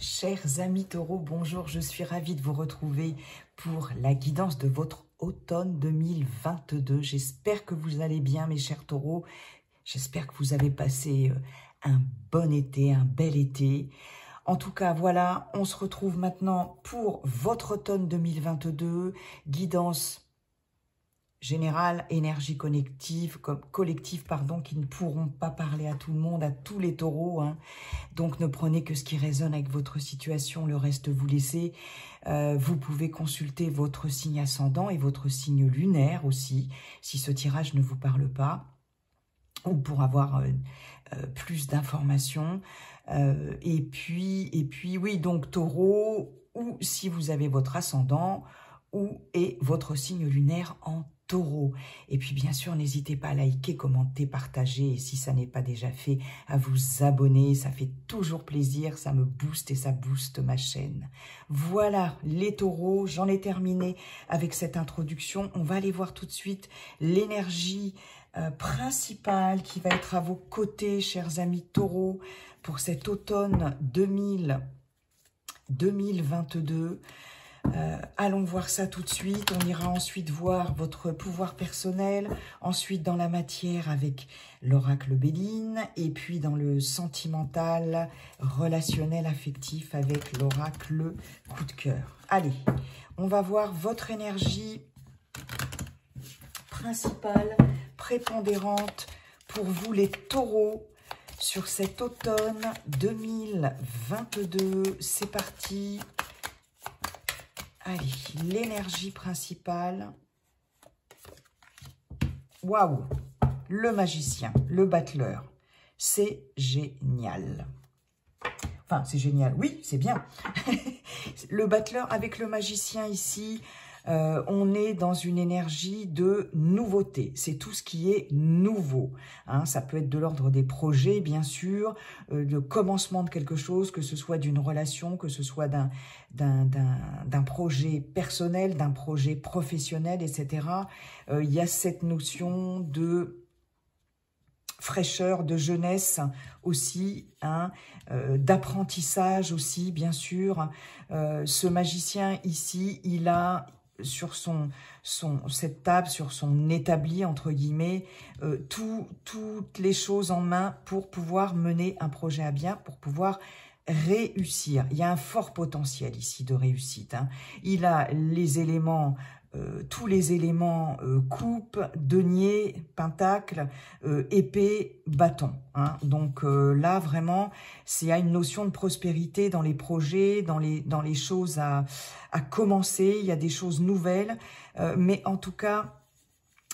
Chers amis taureaux, bonjour, je suis ravie de vous retrouver pour la guidance de votre automne 2022. J'espère que vous allez bien mes chers taureaux, j'espère que vous avez passé un bon été, un bel été. En tout cas, voilà, on se retrouve maintenant pour votre automne 2022, guidance générale, énergie collective, qui ne pourront pas parler à tout le monde, à tous les taureaux. Donc ne prenez que ce qui résonne avec votre situation, le reste vous laissez. Vous pouvez consulter votre signe ascendant et votre signe lunaire aussi, si ce tirage ne vous parle pas, ou pour avoir plus d'informations. Et puis oui, donc taureau, ou si vous avez votre ascendant, et votre signe lunaire en taureau. Et puis bien sûr, n'hésitez pas à liker, commenter, partager, et si ça n'est pas déjà fait, à vous abonner, ça fait toujours plaisir, ça me booste et ça booste ma chaîne. Voilà les taureaux, j'en ai terminé avec cette introduction. On va aller voir tout de suite l'énergie principale qui va être à vos côtés, chers amis taureaux, pour cet automne 2022. Allons voir ça tout de suite. On ira ensuite voir votre pouvoir personnel, ensuite dans la matière avec l'oracle Béline, et puis dans le sentimental, relationnel, affectif avec l'oracle coup de cœur. Allez, on va voir votre énergie principale, prépondérante pour vous les taureaux sur cet automne 2022. C'est parti. Allez, l'énergie principale. Waouh! Le magicien, le battleur. C'est génial. Enfin, c'est génial. Oui, c'est bien. Le battleur avec le magicien ici, on est dans une énergie de nouveauté. C'est tout ce qui est nouveau. Ça peut être de l'ordre des projets, bien sûr, de commencement de quelque chose, que ce soit d'une relation, que ce soit d'un projet personnel, d'un projet professionnel, etc. Il y a cette notion de fraîcheur, de jeunesse aussi, d'apprentissage aussi, bien sûr. Ce magicien ici, il a sur cette table, sur son établi, entre guillemets, toutes les choses en main pour pouvoir mener un projet à bien, pour pouvoir réussir. Il y a un fort potentiel ici de réussite. Il a les éléments, tous les éléments coupe, denier, pentacle, épée, bâton. Donc là, vraiment, il y a une notion de prospérité dans les projets, dans les choses à commencer. Il y a des choses nouvelles, mais en tout cas,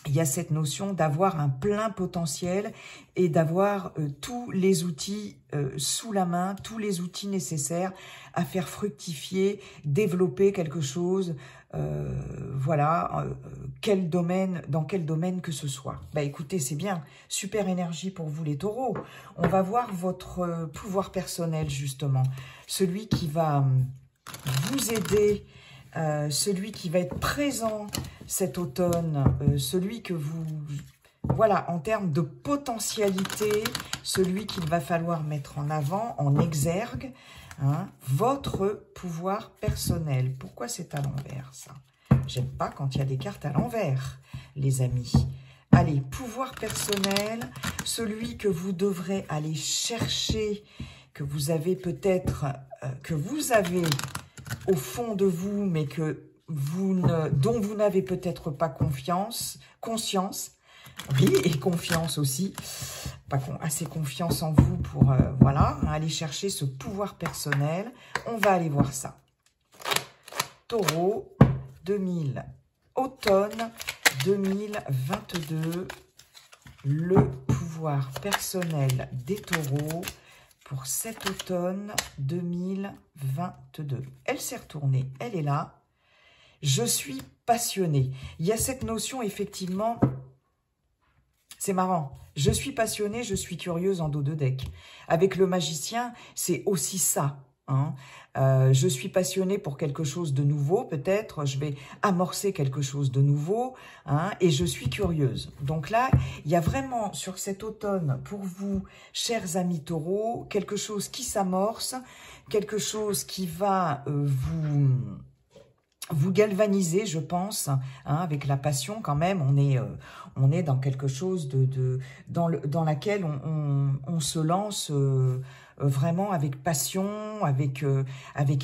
il y a cette notion d'avoir un plein potentiel et d'avoir tous les outils sous la main, tous les outils nécessaires à faire fructifier, développer quelque chose, voilà, dans quel domaine que ce soit. Bah écoutez, c'est bien, super énergie pour vous les taureaux. On va voir votre pouvoir personnel justement, celui qui va vous aider, celui qui va être présent cet automne, celui que vous... Voilà, en termes de potentialité, celui qu'il va falloir mettre en avant, en exergue, votre pouvoir personnel. Pourquoi c'est à l'envers, ça? J'aime pas quand il y a des cartes à l'envers, les amis. Allez, pouvoir personnel, celui que vous devrez aller chercher, que vous avez peut-être, au fond de vous, mais que dont vous n'avez peut-être pas conscience, oui, et confiance aussi, pas assez confiance en vous pour, voilà, aller chercher ce pouvoir personnel. On va aller voir ça. Taureau, automne 2022, le pouvoir personnel des taureaux pour cet automne 2022. Elle s'est retournée, elle est là. Je suis passionnée. Il y a cette notion, effectivement, c'est marrant. Je suis passionnée, je suis curieuse en dos de deck. Avec le magicien, c'est aussi ça. hein. Je suis passionnée pour quelque chose de nouveau, peut-être, je vais amorcer quelque chose de nouveau, hein, et je suis curieuse. Donc là, il y a vraiment sur cet automne, pour vous, chers amis taureaux, quelque chose qui s'amorce, quelque chose qui va vous galvaniser, je pense, hein, avec la passion quand même. On est dans quelque chose dans laquelle on se lance vraiment avec passion, avec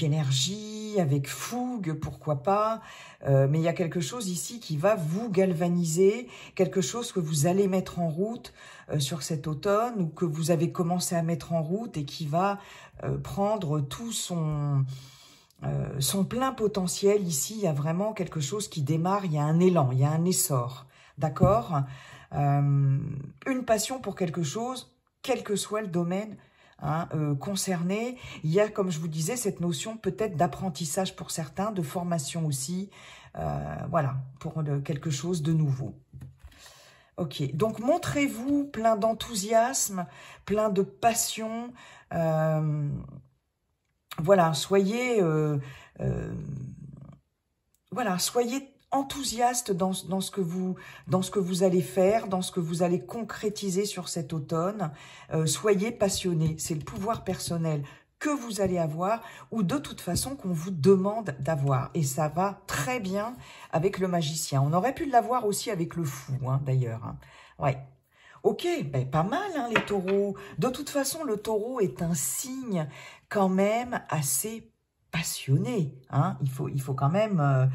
énergie, avec fougue, pourquoi pas. Mais il y a quelque chose ici qui va vous galvaniser, quelque chose que vous allez mettre en route sur cet automne ou que vous avez commencé à mettre en route et qui va prendre tout son plein potentiel. Ici, il y a vraiment quelque chose qui démarre, il y a un élan, il y a un essor, d'accord, une passion pour quelque chose, quel que soit le domaine, hein, concerné. Il y a, comme je vous disais, cette notion peut-être d'apprentissage pour certains, de formation aussi, voilà, pour quelque chose de nouveau. Ok, donc montrez-vous plein d'enthousiasme, plein de passion, voilà, voilà, soyez enthousiaste dans ce que vous allez faire, dans ce que vous allez concrétiser sur cet automne. Soyez passionné, c'est le pouvoir personnel que vous allez avoir ou de toute façon qu'on vous demande d'avoir. Et ça va très bien avec le magicien. On aurait pu l'avoir aussi avec le fou, hein, d'ailleurs. Hein. Ouais. Ok, ben pas mal hein, les taureaux. De toute façon, le taureau est un signe quand même assez passionné. Hein. Il faut quand même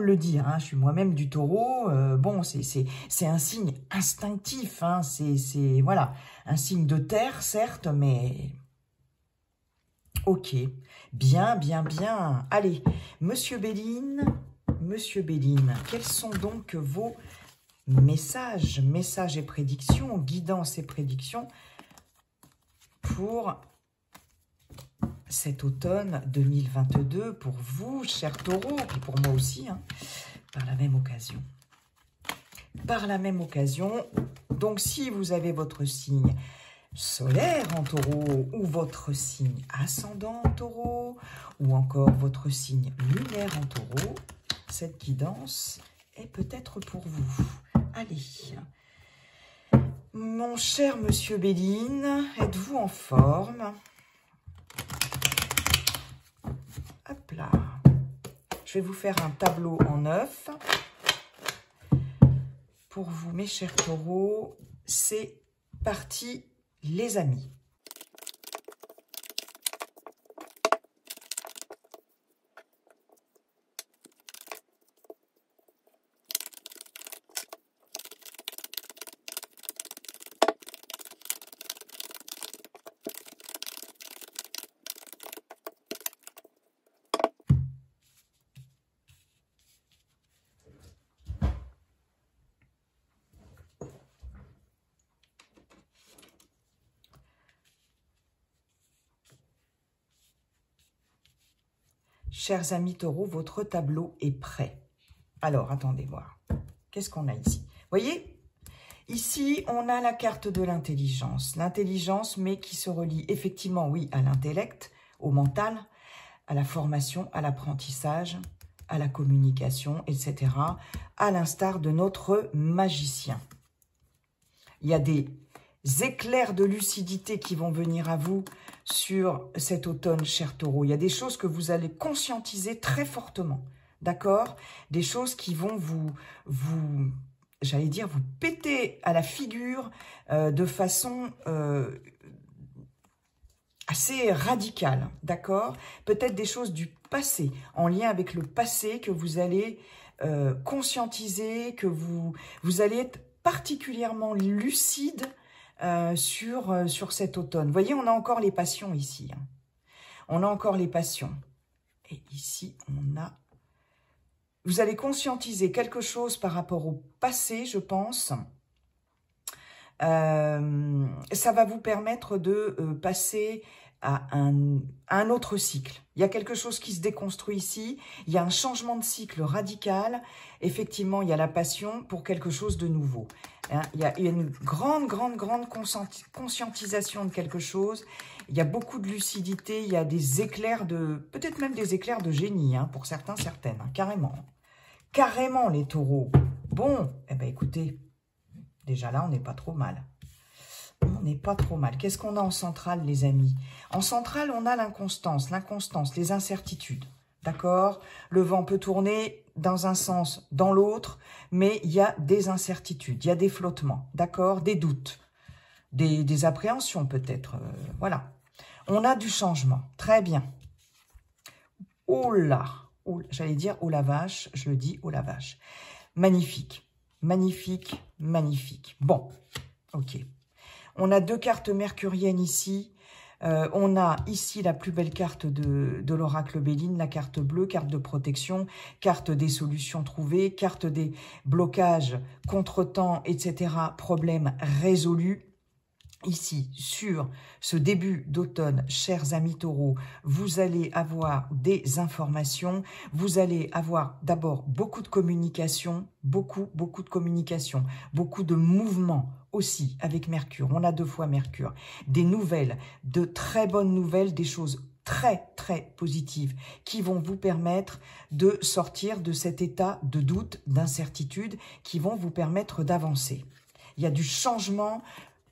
le dire. Hein. Je suis moi-même du taureau. Bon, c'est un signe instinctif. Hein. C'est voilà, un signe de terre, certes, mais ok. Bien, bien, bien. Allez, Monsieur Béline, quels sont donc vos messages et prédictions, guidance et prédictions pour cet automne 2022, pour vous, chers taureaux, et pour moi aussi, hein, par la même occasion. Par la même occasion, donc si vous avez votre signe solaire en taureau, ou votre signe ascendant en taureau, ou encore votre signe lunaire en taureau, cette guidance est peut-être pour vous. Allez, mon cher Monsieur Béline, êtes-vous en forme? Hop là. Je vais vous faire un tableau en 9. Pour vous, mes chers taureaux, c'est parti, les amis. Chers amis taureaux, votre tableau est prêt. Alors, attendez voir. Qu'est-ce qu'on a ici? Vous voyez, ici, on a la carte de l'intelligence. L'intelligence, mais qui se relie effectivement, oui, à l'intellect, au mental, à la formation, à l'apprentissage, à la communication, etc. À l'instar de notre magicien. Il y a des éclairs de lucidité qui vont venir à vous sur cet automne, chers taureaux. Il y a des choses que vous allez conscientiser très fortement, d'accord? Des choses qui vont j'allais dire, vous péter à la figure de façon assez radicale, d'accord? Peut-être des choses du passé, en lien avec le passé que vous allez conscientiser, que vous allez être particulièrement lucide sur cet automne. Vous voyez, on a encore les passions ici. Hein. On a encore les passions. Et ici, on a... Vous allez conscientiser quelque chose par rapport au passé, je pense. Ça va vous permettre de passer à un autre cycle. Il y a quelque chose qui se déconstruit ici, il y a un changement de cycle radical. Effectivement, il y a la passion pour quelque chose de nouveau. Hein, il y a une grande conscientisation de quelque chose. Il y a beaucoup de lucidité, il y a des éclairs de... peut-être même des éclairs de génie, hein, pour certains, certaines, hein, carrément. Carrément, les taureaux. Bon, eh bien, écoutez, déjà là, on n'est pas trop mal. On n'est pas trop mal. Qu'est-ce qu'on a en centrale, les amis? En centrale, on a l'inconstance, les incertitudes. D'accord? Le vent peut tourner dans un sens, dans l'autre, mais il y a des incertitudes, il y a des flottements, d'accord? Des doutes, des appréhensions peut-être. Voilà. On a du changement. Très bien. Oh là! Oh, j'allais dire oh la vache, je le dis oh la vache. Magnifique, magnifique, magnifique. Bon, ok. On a 2 cartes mercuriennes ici. On a ici la plus belle carte de l'oracle Béline, la carte bleue, carte de protection, carte des solutions trouvées, carte des blocages, contretemps, etc., problèmes résolus. Ici, sur ce début d'automne, chers amis taureaux, vous allez avoir des informations, vous allez avoir d'abord beaucoup de communication, beaucoup de communication, beaucoup de mouvements aussi avec Mercure. On a 2 fois Mercure. Des nouvelles, de très bonnes nouvelles, des choses très positives qui vont vous permettre de sortir de cet état de doute, d'incertitude, qui vont vous permettre d'avancer. Il y a du changement.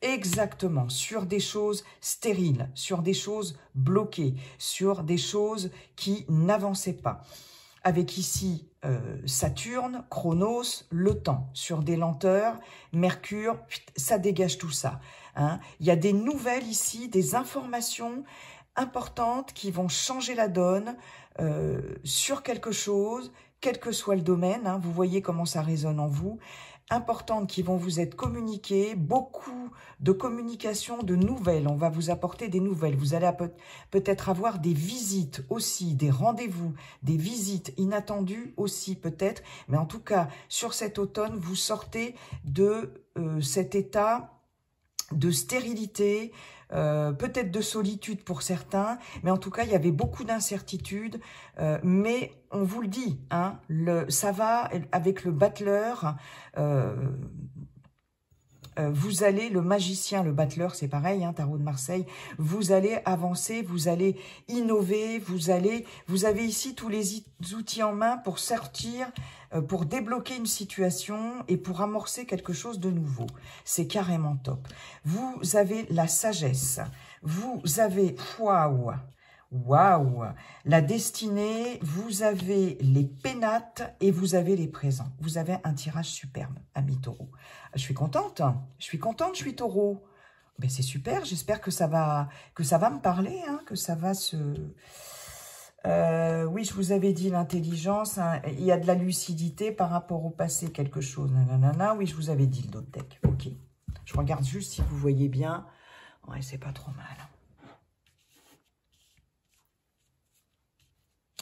Exactement, sur des choses stériles, sur des choses bloquées, sur des choses qui n'avançaient pas. Avec ici Saturne, Chronos, le temps, sur des lenteurs, Mercure, ça dégage tout ça. Hein. Il y a des nouvelles ici, des informations importantes qui vont changer la donne sur quelque chose, quel que soit le domaine. Hein. Vous voyez comment ça résonne en vous. Importantes qui vont vous être communiquées, beaucoup de communication, de nouvelles. On va vous apporter des nouvelles. Vous allez peut-être avoir des visites aussi, des rendez-vous, des visites inattendues aussi peut-être. Mais en tout cas, sur cet automne, vous sortez de cet état de stérilité, peut-être de solitude pour certains, mais en tout cas, il y avait beaucoup d'incertitudes, mais on vous le dit, hein, ça va avec le battleur, vous allez, le magicien, le battleur, c'est pareil, hein, Tarot de Marseille, vous allez avancer, vous allez innover, vous avez ici tous les outils en main pour sortir, pour débloquer une situation et pour amorcer quelque chose de nouveau. C'est carrément top. Vous avez la sagesse, vous avez, waouh, la destinée, vous avez les pénates et vous avez les présents. Vous avez un tirage superbe, amis taureaux. Je suis contente, je suis taureau. Ben c'est super, j'espère que ça va me parler, hein, que ça va se... oui, je vous avais dit l'intelligence, hein, il y a de la lucidité par rapport au passé, quelque chose, nanana. Oui, je vous avais dit le dos de deck, ok. Je regarde juste si vous voyez bien. Ouais, c'est pas trop mal.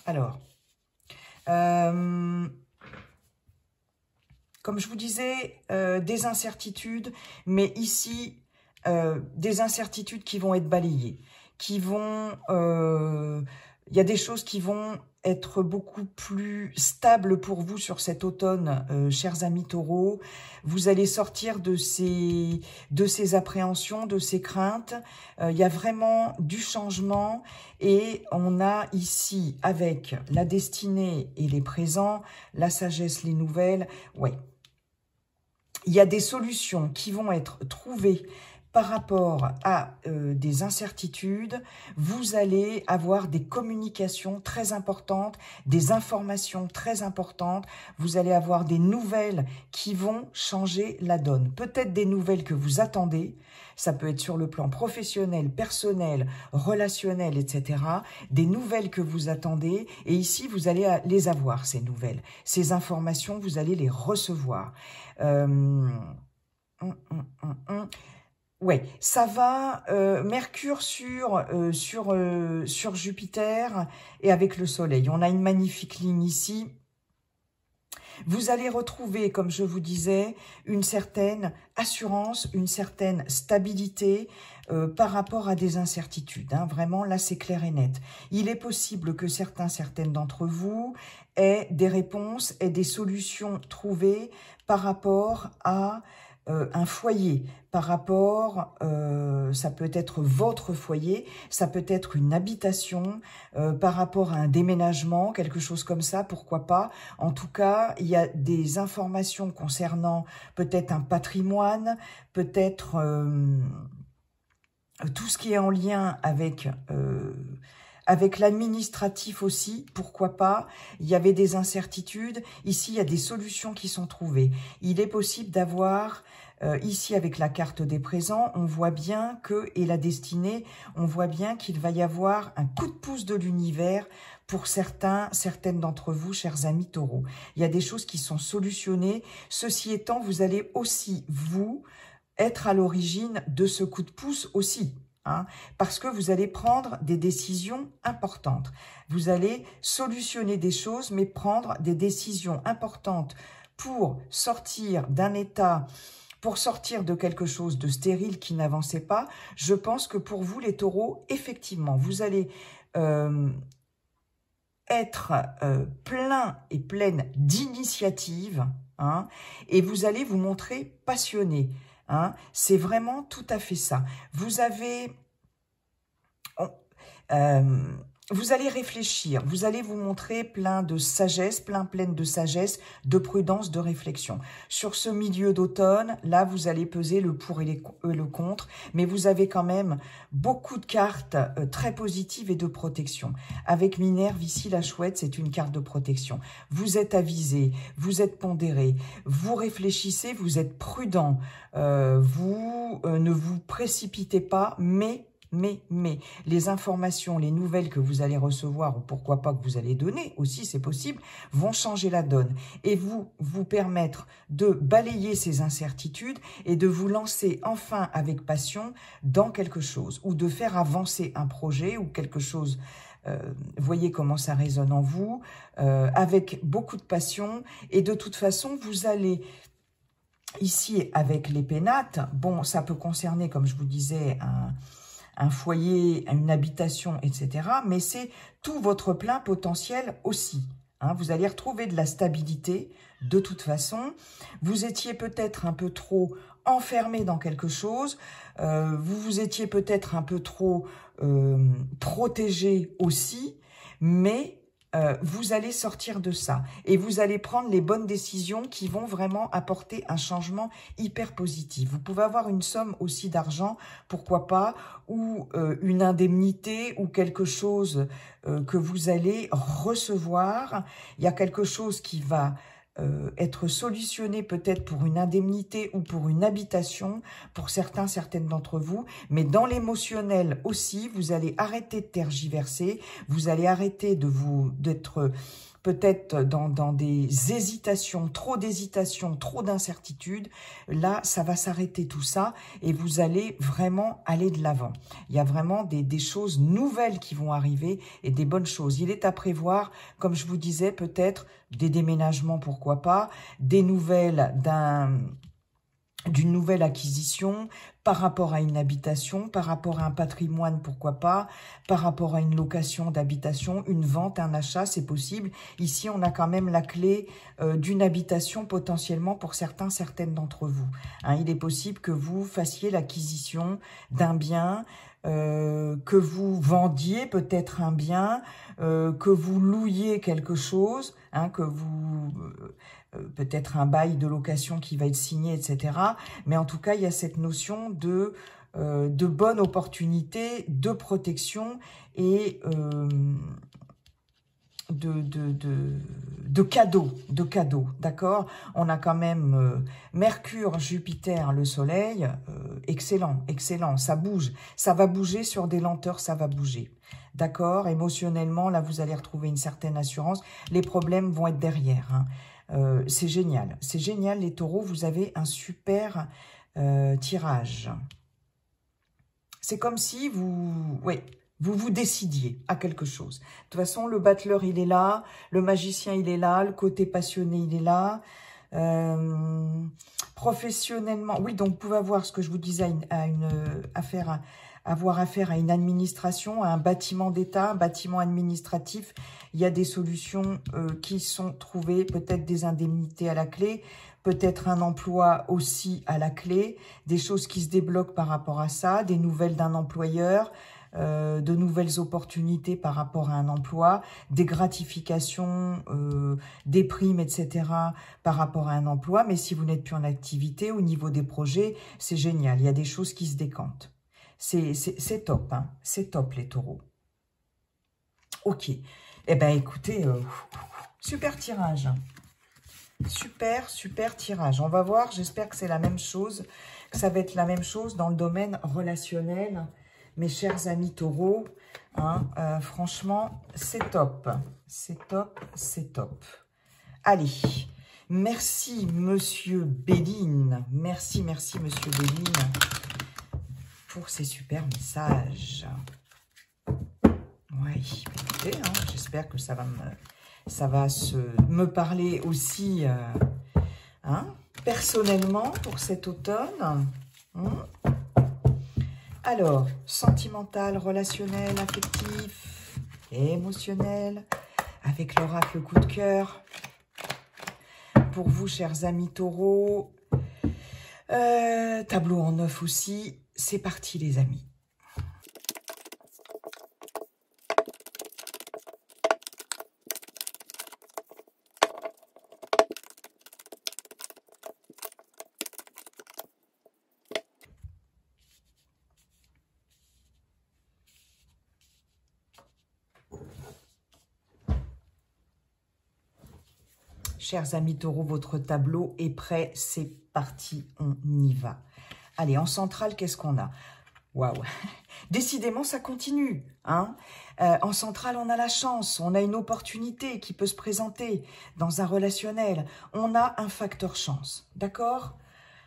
Alors, comme je vous disais, des incertitudes, mais ici, des incertitudes qui vont être balayées, qui vont... il y a des choses qui vont être beaucoup plus stables pour vous sur cet automne, chers amis taureaux. Vous allez sortir de ces appréhensions, de ces craintes. Il y a vraiment du changement et on a ici, avec la destinée et les présents, la sagesse, les nouvelles, ouais. Il y a des solutions qui vont être trouvées par rapport à des incertitudes. Vous allez avoir des communications très importantes, des informations très importantes. Vous allez avoir des nouvelles qui vont changer la donne. Peut-être des nouvelles que vous attendez. Ça peut être sur le plan professionnel, personnel, relationnel, etc. Des nouvelles que vous attendez. Et ici, vous allez les avoir, ces nouvelles. Ces informations, vous allez les recevoir. Ouais, ça va, Mercure sur Jupiter et avec le Soleil. On a une magnifique ligne ici. Vous allez retrouver, comme je vous disais, une certaine assurance, une certaine stabilité par rapport à des incertitudes. Hein. Vraiment, là, c'est clair et net. Il est possible que certaines d'entre vous aient des réponses, aient des solutions trouvées par rapport à un foyer, par rapport, ça peut être votre foyer, ça peut être une habitation, par rapport à un déménagement, quelque chose comme ça, pourquoi pas. En tout cas, il y a des informations concernant peut-être un patrimoine, peut-être tout ce qui est en lien avec l'administratif aussi, pourquoi pas. Il y avait des incertitudes. Ici, il y a des solutions qui sont trouvées. Il est possible d'avoir, ici avec la carte des présents, on voit bien que, et la destinée, on voit bien qu'il va y avoir un coup de pouce de l'univers pour certaines d'entre vous, chers amis taureaux. Il y a des choses qui sont solutionnées. Ceci étant, vous allez aussi, vous, être à l'origine de ce coup de pouce aussi. Hein, parce que vous allez prendre des décisions importantes. Vous allez solutionner des choses, mais prendre des décisions importantes pour sortir d'un état, pour sortir de quelque chose de stérile qui n'avançait pas. Je pense que pour vous, les taureaux, effectivement, vous allez être plein et pleine d'initiative, hein, et vous allez vous montrer passionné. Hein, c'est vraiment tout à fait ça. Vous avez... vous allez réfléchir, vous allez vous montrer plein de sagesse, pleine de sagesse, de prudence, de réflexion. Sur ce milieu d'automne, là, vous allez peser le pour et le contre, mais vous avez quand même beaucoup de cartes très positives et de protection. Avec Minerve, ici, la chouette, c'est une carte de protection. Vous êtes avisé, vous êtes pondéré, vous réfléchissez, vous êtes prudent, vous ne vous précipitez pas, mais les informations, les nouvelles que vous allez recevoir, ou pourquoi pas que vous allez donner, aussi c'est possible, vont changer la donne et vous permettre de balayer ces incertitudes et de vous lancer enfin avec passion dans quelque chose, ou de faire avancer un projet ou quelque chose. Voyez comment ça résonne en vous, avec beaucoup de passion, et de toute façon, vous allez... Ici, avec les pénates, bon, ça peut concerner, comme je vous disais, un foyer, une habitation, etc. Mais c'est tout votre plein potentiel aussi. Hein. Vous allez retrouver de la stabilité de toute façon. Vous étiez peut-être un peu trop enfermé dans quelque chose. Vous vous étiez peut-être un peu trop protégé aussi. Mais... vous allez sortir de ça et vous allez prendre les bonnes décisions qui vont vraiment apporter un changement hyper positif. Vous pouvez avoir une somme aussi d'argent, pourquoi pas, ou une indemnité ou quelque chose que vous allez recevoir. Il y a quelque chose qui va être solutionné peut-être pour une indemnité ou pour une habitation, pour certaines d'entre vous, mais dans l'émotionnel aussi, vous allez arrêter de tergiverser, vous allez arrêter d'être peut-être dans des hésitations, trop d'incertitudes. Là, ça va s'arrêter tout ça et vous allez vraiment aller de l'avant. Il y a vraiment des choses nouvelles qui vont arriver et des bonnes choses. Il est à prévoir, comme je vous disais, peut-être des déménagements, pourquoi pas, des nouvelles d'une nouvelle acquisition par rapport à une habitation, par rapport à un patrimoine, pourquoi pas, par rapport à une location d'habitation, une vente, un achat, c'est possible. Ici, on a quand même la clé d'une habitation potentiellement pour certaines d'entre vous. Hein, il est possible que vous fassiez l'acquisition d'un bien, que vous vendiez peut-être un bien, que vous louiez quelque chose, hein, que vous... peut-être un bail de location qui va être signé, etc. Mais en tout cas, il y a cette notion de bonne opportunité, de protection et de cadeaux, d'accord? On a quand même Mercure, Jupiter, le Soleil, excellent, ça bouge, ça va bouger sur des lenteurs, ça va bouger. D'accord? Émotionnellement, là, vous allez retrouver une certaine assurance. Les problèmes vont être derrière, hein. C'est génial, les taureaux, vous avez un super tirage. C'est comme si vous Vous vous décidiez à quelque chose. De toute façon, le battleur, il est là. Le magicien, il est là. Le côté passionné, il est là. Professionnellement, oui, donc vous pouvez avoir ce que je vous disais, avoir affaire à une administration, à un bâtiment d'État, un bâtiment administratif. Il y a des solutions qui sont trouvées, peut-être des indemnités à la clé, peut-être un emploi aussi à la clé, des choses qui se débloquent par rapport à ça, des nouvelles d'un employeur, de nouvelles opportunités par rapport à un emploi, des gratifications, des primes, etc. par rapport à un emploi. Mais si vous n'êtes plus en activité, au niveau des projets, c'est génial. Il y a des choses qui se décantent. C'est top, hein. C'est top les taureaux. Ok. Eh bien écoutez, super tirage. Super tirage. On va voir, j'espère que c'est la même chose, que ça va être la même chose dans le domaine relationnel. Mes chers amis taureaux, hein, franchement, c'est top. C'est top, c'est top. Allez, merci Monsieur Béline. Merci Monsieur Béline pour ces super messages. Oui, écoutez, hein, j'espère que ça va me parler aussi hein, personnellement pour cet automne. Alors, sentimental, relationnel, affectif, émotionnel, avec l'oracle coup de cœur. Pour vous, chers amis taureaux, tableau en 9 aussi. C'est parti, les amis. Chers amis taureaux, votre tableau est prêt, c'est parti, on y va. Allez, en centrale, qu'est-ce qu'on a? Waouh! Décidément, ça continue. Hein, en centrale, on a la chance, on a une opportunité qui peut se présenter dans un relationnel. On a un facteur chance, d'accord?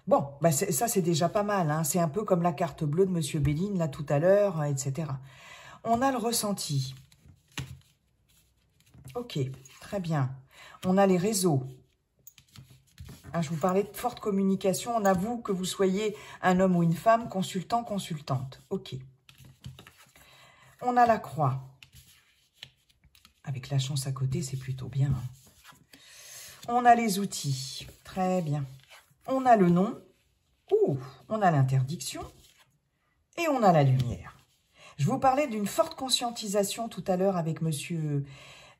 Bon, bah ça, c'est déjà pas mal. Hein, c'est un peu comme la carte bleue de Monsieur Béline, là, tout à l'heure, etc. On a le ressenti. Ok, très bien. On a les réseaux. Hein, je vous parlais de forte communication. On avoue que vous soyez un homme ou une femme, consultant, consultante. Ok. On a la croix. Avec la chance à côté, c'est plutôt bien. On a les outils. Très bien. On a le nom. Ouh, on a l'interdiction. Et on a la lumière. Je vous parlais d'une forte conscientisation tout à l'heure avec Monsieur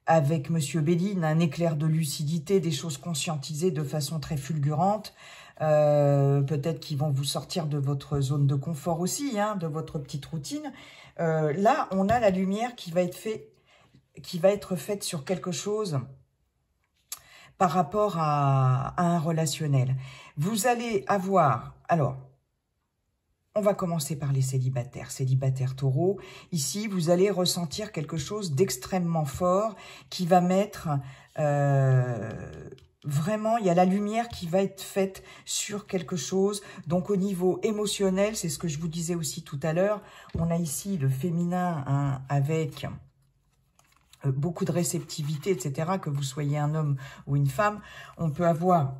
Béline, un éclair de lucidité, des choses conscientisées de façon très fulgurante. Peut-être qu'ils vont vous sortir de votre zone de confort aussi, hein, de votre petite routine. Là, on a la lumière qui va être faite sur quelque chose par rapport à un relationnel. Vous allez avoir... Alors, on va commencer par les célibataires. Célibataires taureaux, ici, vous allez ressentir quelque chose d'extrêmement fort qui va mettre... vraiment, il y a la lumière qui va être faite sur quelque chose. Donc, au niveau émotionnel, c'est ce que je vous disais aussi tout à l'heure. On a ici le féminin hein, avec beaucoup de réceptivité, etc. Que vous soyez un homme ou une femme, on peut avoir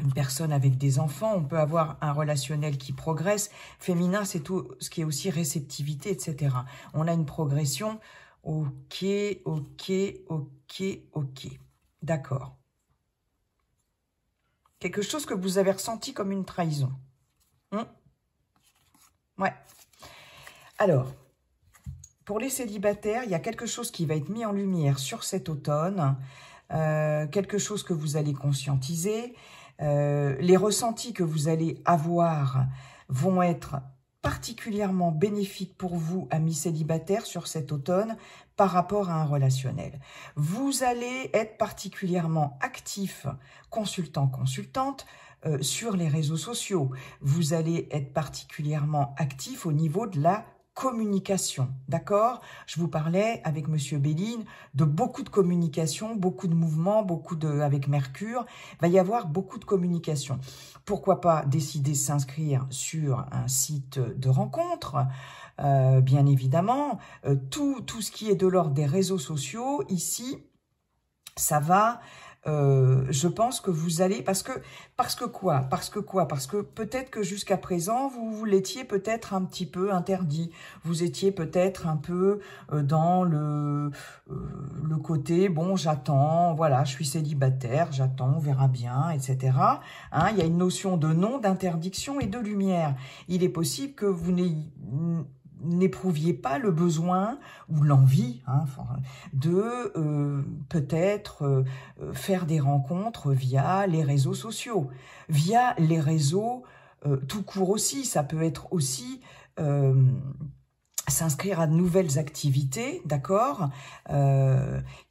une personne avec des enfants, on peut avoir un relationnel qui progresse. Féminin, c'est tout ce qui est aussi réceptivité, etc. On a une progression. Ok. D'accord. Quelque chose que vous avez ressenti comme une trahison. Ouais. Alors, pour les célibataires, il y a quelque chose qui va être mis en lumière sur cet automne. Quelque chose que vous allez conscientiser. Les ressentis que vous allez avoir vont être particulièrement bénéfiques pour vous, amis célibataires, sur cet automne par rapport à un relationnel. Vous allez être particulièrement actif, consultant, consultante, sur les réseaux sociaux. Vous allez être particulièrement actif au niveau de la communication, d'accord? Je vous parlais avec Monsieur Béline de beaucoup de communication, beaucoup de mouvements, avec Mercure, il va y avoir beaucoup de communication. Pourquoi pas décider de s'inscrire sur un site de rencontre, bien évidemment. Tout ce qui est de l'ordre des réseaux sociaux, ici, ça va... je pense que vous allez... Parce que peut-être que jusqu'à présent, vous l'étiez peut-être un petit peu interdit. Vous étiez peut-être un peu dans le côté, bon, j'attends, voilà, je suis célibataire, j'attends, on verra bien, etc. Hein, il y a une notion de non, d'interdiction et de lumière. Il est possible que vous n'éprouviez pas le besoin ou l'envie de peut-être faire des rencontres via les réseaux sociaux, via les réseaux tout court aussi. Ça peut être aussi s'inscrire à de nouvelles activités, d'accord,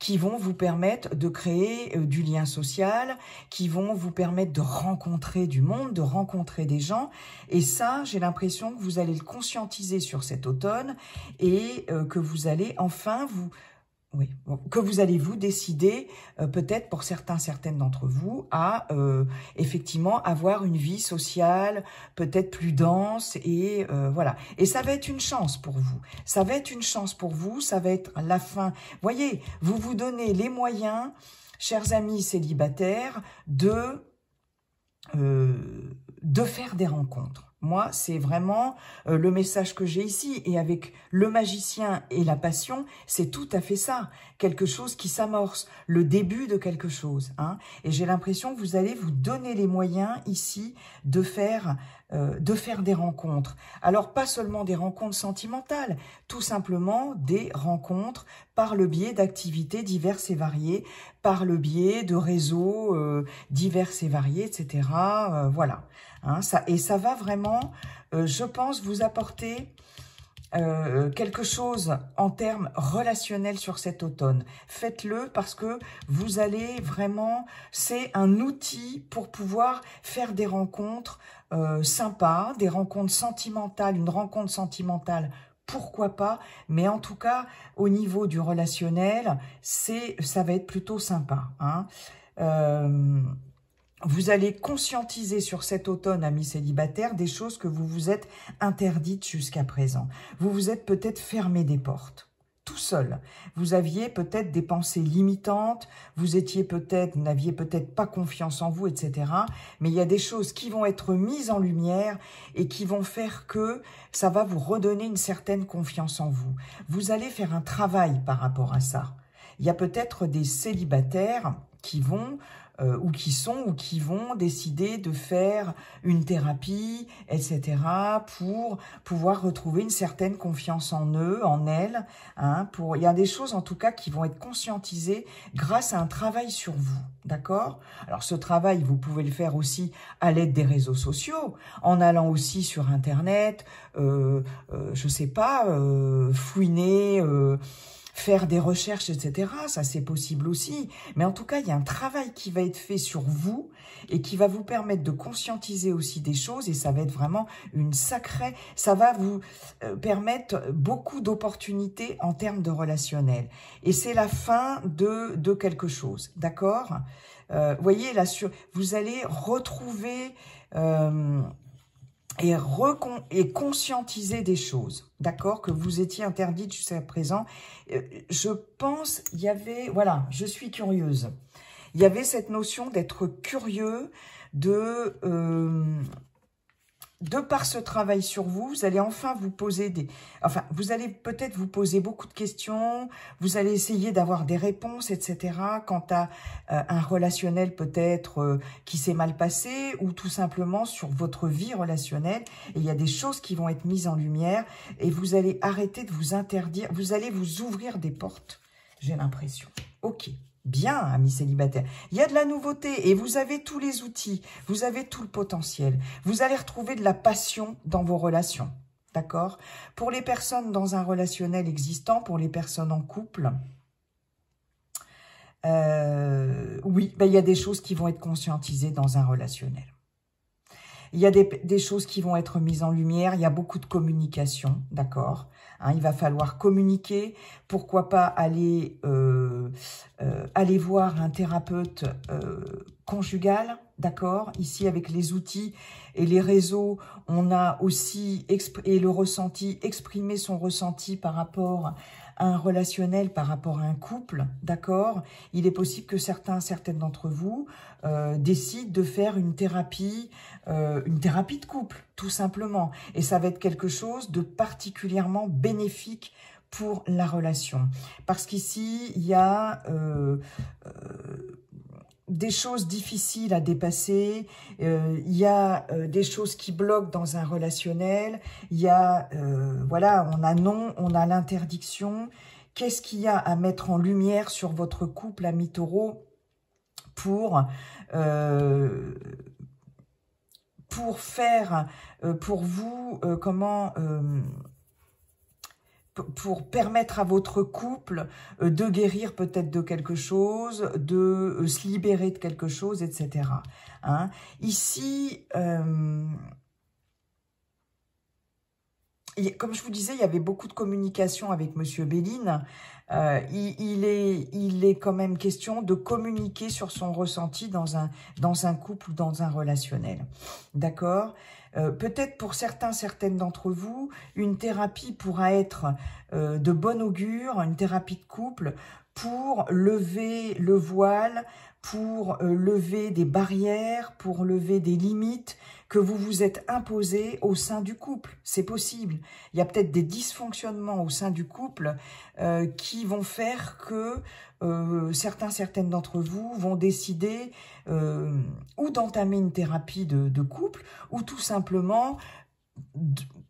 qui vont vous permettre de créer du lien social, qui vont vous permettre de rencontrer du monde, de rencontrer des gens. Et ça, j'ai l'impression que vous allez le conscientiser sur cet automne et que vous allez enfin que vous allez vous décider, peut-être pour certaines d'entre vous, à effectivement avoir une vie sociale peut-être plus dense et voilà. Et ça va être une chance pour vous. Ça va être une chance pour vous, ça va être la fin. Voyez, vous vous donnez les moyens, chers amis célibataires, de faire des rencontres. Moi, c'est vraiment le message que j'ai ici. Et avec le magicien et la passion, c'est tout à fait ça. Quelque chose qui s'amorce, le début de quelque chose. Hein. Et j'ai l'impression que vous allez vous donner les moyens ici de faire des rencontres. Alors, pas seulement des rencontres sentimentales, tout simplement des rencontres par le biais d'activités diverses et variées, par le biais de réseaux divers et variés, etc. Voilà. Hein, ça va vraiment, je pense, vous apporter quelque chose en termes relationnels sur cet automne. Faites-le parce que vous allez vraiment, c'est un outil pour pouvoir faire des rencontres sympas, des rencontres sentimentales, une rencontre sentimentale, pourquoi pas, mais en tout cas, au niveau du relationnel, ça va être plutôt sympa. Hein. Vous allez conscientiser sur cet automne, amis célibataires, des choses que vous vous êtes interdites jusqu'à présent. Vous vous êtes peut-être fermé des portes, tout seul. Vous aviez peut-être des pensées limitantes, vous n'aviez peut-être pas confiance en vous, etc. Mais il y a des choses qui vont être mises en lumière et qui vont faire que ça va vous redonner une certaine confiance en vous. Vous allez faire un travail par rapport à ça. Il y a peut-être des célibataires qui vont... ou qui vont décider de faire une thérapie, etc., pour pouvoir retrouver une certaine confiance en eux, en elles. Hein, il y a des choses, en tout cas, qui vont être conscientisées grâce à un travail sur vous, d'accord? Alors, ce travail, vous pouvez le faire aussi à l'aide des réseaux sociaux, en allant aussi sur Internet, je sais pas, fouiner... faire des recherches, etc., ça c'est possible aussi. Mais en tout cas, il y a un travail qui va être fait sur vous et qui va vous permettre de conscientiser aussi des choses et ça va être vraiment ça va vous permettre beaucoup d'opportunités en termes de relationnel. Et c'est la fin de quelque chose, d'accord? Voyez, là, vous allez retrouver... et conscientiser des choses, d'accord, que vous étiez interdite jusqu'à présent. Je pense, il y avait, voilà, je suis curieuse. Il y avait cette notion d'être curieux, de par ce travail sur vous, vous allez enfin vous poser vous allez peut-être vous poser beaucoup de questions, vous allez essayer d'avoir des réponses, etc. quant à un relationnel peut-être qui s'est mal passé ou tout simplement sur votre vie relationnelle. Et il y a des choses qui vont être mises en lumière et vous allez arrêter de vous interdire, vous allez vous ouvrir des portes, j'ai l'impression. Ok. Bien, amis célibataires. Il y a de la nouveauté et vous avez tous les outils, vous avez tout le potentiel. Vous allez retrouver de la passion dans vos relations, d'accord? Pour les personnes dans un relationnel existant, pour les personnes en couple, oui, il y a des choses qui vont être conscientisées dans un relationnel. Il y a des choses qui vont être mises en lumière, il y a beaucoup de communication, d'accord? Hein, il va falloir communiquer, pourquoi pas aller aller voir un thérapeute conjugal, d'accord? Ici, avec les outils et les réseaux, on a aussi, et le ressenti, exprimer son ressenti par rapport à un relationnel, par rapport à un couple, d'accord? Il est possible que certaines d'entre vous décident de faire une thérapie de couple, tout simplement. Et ça va être quelque chose de particulièrement bénéfique pour la relation. Parce qu'ici, il y a des choses difficiles à dépasser, il y a des choses qui bloquent dans un relationnel, il y a, voilà, on a non, on a l'interdiction. Qu'est-ce qu'il y a à mettre en lumière sur votre couple, ami Taureau, pour faire, pour vous, pour permettre à votre couple de guérir peut-être de quelque chose, de se libérer de quelque chose, etc. Hein? Ici, comme je vous disais, il y avait beaucoup de communication avec Monsieur Béline. Il est quand même question de communiquer sur son ressenti dans un couple ou dans un relationnel. D'accord ? Peut-être pour certaines d'entre vous, une thérapie pourra être de bon augure, une thérapie de couple, pour lever le voile, pour lever des barrières, pour lever des limites que vous vous êtes imposées au sein du couple. C'est possible. Il y a peut-être des dysfonctionnements au sein du couple qui vont faire que certaines d'entre vous vont décider ou d'entamer une thérapie de couple, ou tout simplement,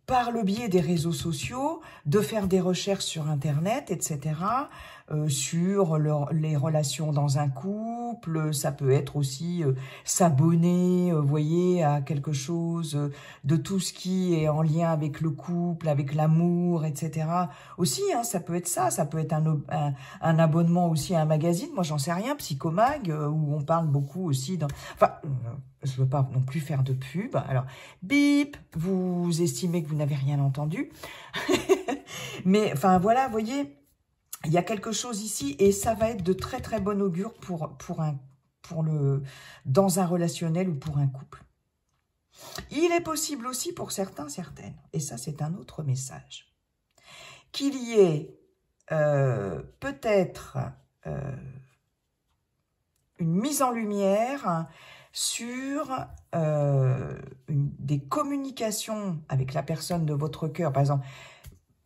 par le biais des réseaux sociaux, de faire des recherches sur Internet, etc., sur les relations dans un couple. Ça peut être aussi s'abonner, vous voyez, à quelque chose de tout ce qui est en lien avec le couple, avec l'amour, etc. Aussi, hein, ça peut être ça. Ça peut être un abonnement aussi à un magazine. Moi, j'en sais rien, Psychomag, où on parle beaucoup aussi. Enfin, je ne veux pas non plus faire de pub. Alors, bip, vous estimez que vous n'avez rien entendu. Mais, enfin, voilà, vous voyez, il y a quelque chose ici et ça va être de très très bon augure dans un relationnel ou pour un couple. Il est possible aussi pour certaines, et ça c'est un autre message, qu'il y ait peut-être une mise en lumière sur des communications avec la personne de votre cœur. Par exemple,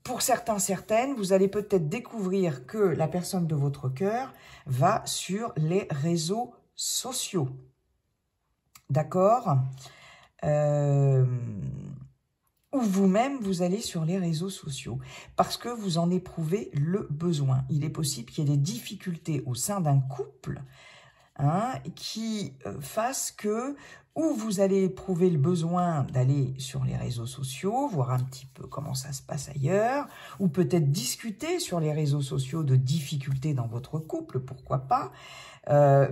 pour certaines, vous allez peut-être découvrir que la personne de votre cœur va sur les réseaux sociaux. D'accord ? Ou vous-même, vous allez sur les réseaux sociaux parce que vous en éprouvez le besoin. Il est possible qu'il y ait des difficultés au sein d'un couple qui fassent que ou vous allez éprouver le besoin d'aller sur les réseaux sociaux, voir un petit peu comment ça se passe ailleurs, ou peut-être discuter sur les réseaux sociaux de difficultés dans votre couple, pourquoi pas,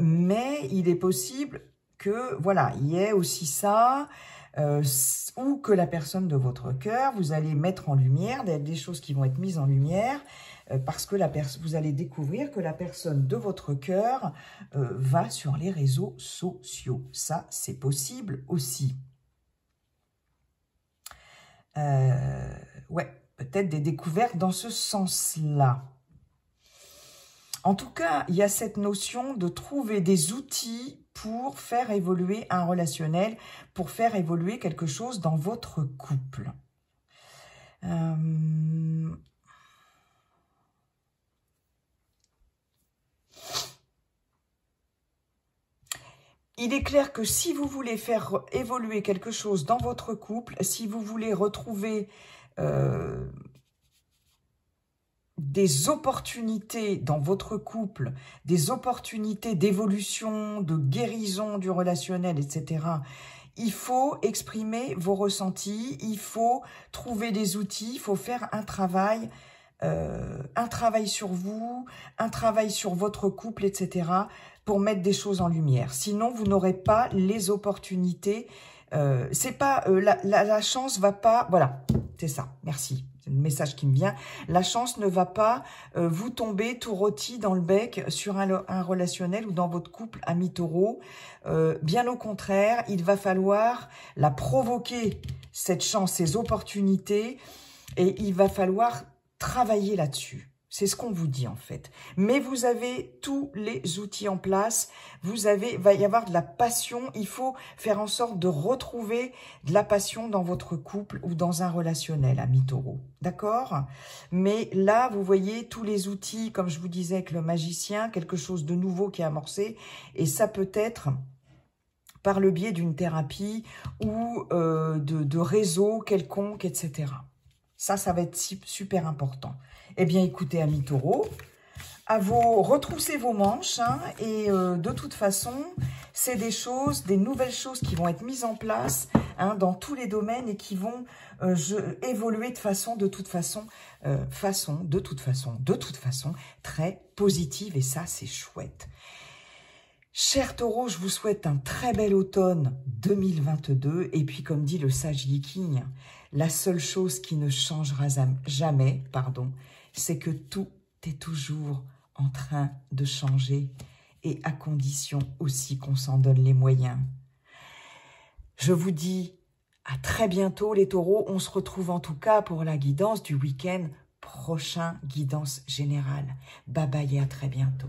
mais il est possible que, voilà, il y ait aussi ça, ou que la personne de votre cœur, vous allez mettre en lumière, des choses qui vont être mises en lumière, parce que vous allez découvrir que la personne de votre cœur va sur les réseaux sociaux. Ça, c'est possible aussi. Ouais, peut-être des découvertes dans ce sens-là. En tout cas, il y a cette notion de trouver des outils pour faire évoluer un relationnel, pour faire évoluer quelque chose dans votre couple. Il est clair que si vous voulez faire évoluer quelque chose dans votre couple, si vous voulez retrouver des opportunités dans votre couple, des opportunités d'évolution, de guérison du relationnel, etc., il faut exprimer vos ressentis, il faut trouver des outils, il faut faire un travail sur vous, un travail sur votre couple, etc., pour mettre des choses en lumière. Sinon, vous n'aurez pas les opportunités. C'est pas la chance va pas. Voilà, c'est ça. Merci. c'est le message qui me vient. La chance ne va pas vous tomber tout rôti dans le bec sur un relationnel ou dans votre couple ami taureau. Bien au contraire, il va falloir la provoquer, cette chance, ces opportunités, et il va falloir travailler là-dessus. C'est ce qu'on vous dit en fait. Mais vous avez tous les outils en place. Va y avoir de la passion. Il faut faire en sorte de retrouver de la passion dans votre couple ou dans un relationnel, ami taureau. D'accord? Mais là, vous voyez tous les outils, comme je vous disais avec le magicien, quelque chose de nouveau qui est amorcé. Et ça peut être par le biais d'une thérapie ou de réseaux quelconques, etc. Ça va être super important. Eh bien, écoutez, amis taureaux, retroussez vos manches, hein, et de toute façon, c'est des nouvelles choses qui vont être mises en place, hein, dans tous les domaines et qui vont évoluer de toute façon, très positive, et ça, c'est chouette. Chers taureaux, je vous souhaite un très bel automne 2022. Et puis, comme dit le sage Yi King, la seule chose qui ne changera jamais, c'est que tout est toujours en train de changer, et à condition aussi qu'on s'en donne les moyens. Je vous dis à très bientôt les taureaux. On se retrouve en tout cas pour la guidance du week-end prochain, guidance générale. Bye bye et à très bientôt.